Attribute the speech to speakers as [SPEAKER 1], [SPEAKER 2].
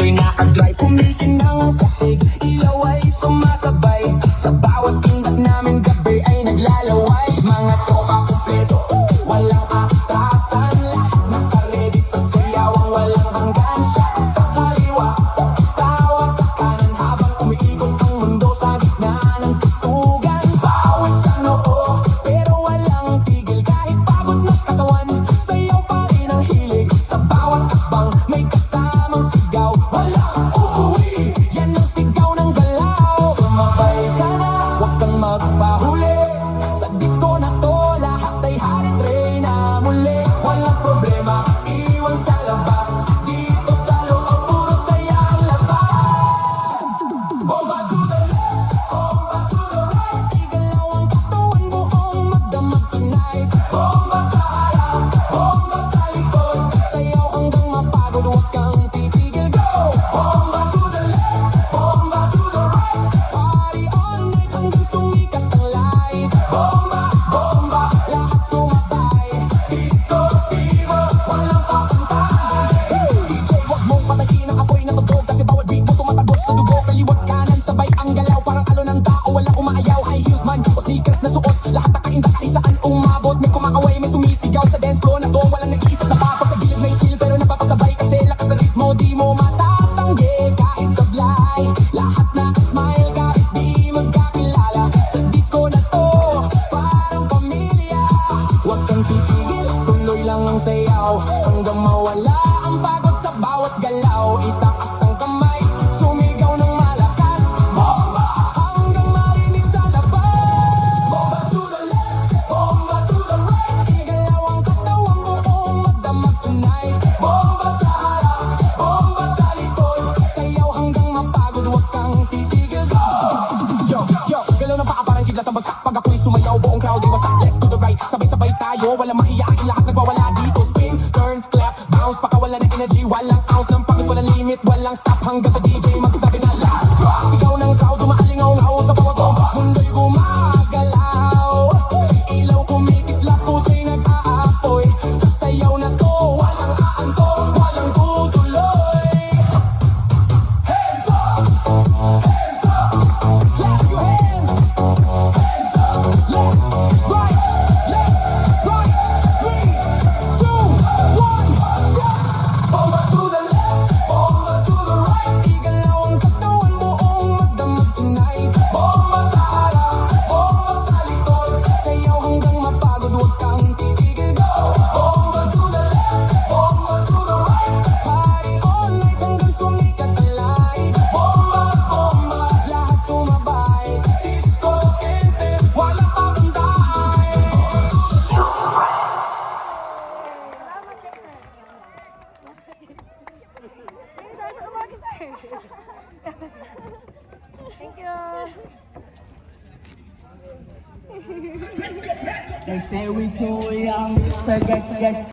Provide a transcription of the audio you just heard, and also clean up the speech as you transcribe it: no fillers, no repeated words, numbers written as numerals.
[SPEAKER 1] ako'y naka-drive, kumikinang ang sahig, ilaw ay sumasabay, sa bawat tindak namin gabi ay naglalaway. Mga tropa kumpleto, walang atrasan, lahat nakaredy sa sayawang walang hanggan. Siya sa kaliwa, tawa sa kanan, habang umiikot ang mundo sa gitna ng tutugan. Bawat sa noo, pero walang tigil, kahit pagod na katawan, sayaw pa rin ang hilig. Sa bawat akbang may kasamang sigaw, walang uuwi, yan ang sigaw ng galaw. Sumabay ka na, huwag kang magpahuli, sa disco na to lahat ay hari-tray na muli. Walang problema, iwan sa labas, dito sa loob puro saya ang labas. Bomba to the left, bomba to the right, igalaw ang katawan buong magdamag tonight. Bomba sa harap, bomba sa likod, sayaw hanggang mapagod, huwag kang titigil, go! Bomba to the left, bomba to the right, party all night hanggang sumikat ang light. Bomba, bomba, lahat sumabay, disco fever, walang papantay. DJ, wag mong patayin ang apoy na tugtog, kasi bawat beat mo tumatagos sa dugo. Kaliwat kanan, sabay ang galaw, parang alo ng tao, walang umaayaw. High heels man o sneakers na suot, lahat nakainda kahit saan umabot. May kumakaway, may sumisigaw sa dance floor na to, walang nag-iisip na babot. Sa gilid may chill pero napapasabay, kasi lakas na ritmo di mo matatanggi. Kahit sablay, lahat nakasmile kahit di magkakilala. Sa disco na to, parang pamilya. Huwag kang titigil, tuloy lang ang sayaw, hanggang mawala ang pagod sa bawat galaw. Itaas ang kamay, sumigaw ng malakas, bomba, hanggang marinig sa labas. Bomba to the left, bomba to the right, igalaw ang katawang buong magdamag tonight. Bomba sa harap, bomba sa likod, sayaw hanggang mapagod, huwag kang titigil, go! Yo, yo, galaw ng paa parang kidlat ang bagsak, pag ako'y sumayaw buong crowd ay wasak. Left to the right, sabay-sabay tayo, walang mahiyain, lahat nagwawala dito. Spin, turn, clap, bounce, pakawala ng energy, walang ounce ng pagod, walang limit, walang stop, hanggang sa DJ magsabi na last drop. Sigaw ng crowd, umaalingaw-ngaw sa bawat bomba, mundo'y gumagalaw, ilaw kumikislap, puso'y nag-aapoy, sa sayaw na to, walang aantok, walang tutuloy. Hands up, hands up, clap your hands, hands up, left, right, 3, 2, 1, go! Bomba to the left, bomba to the right, igalaw ang katawan buong magdamag tonight. Bomba sa harap, bomba sa likod, sayaw hanggang mapagod, huwag kang titigil, go! Bomba to the left, bomba to the right, party all night hanggang sumikat ang light. Bomba, bomba, lahat sumabay, disco intip, walang papantay.
[SPEAKER 2] Thank you.
[SPEAKER 3] They say we too young to get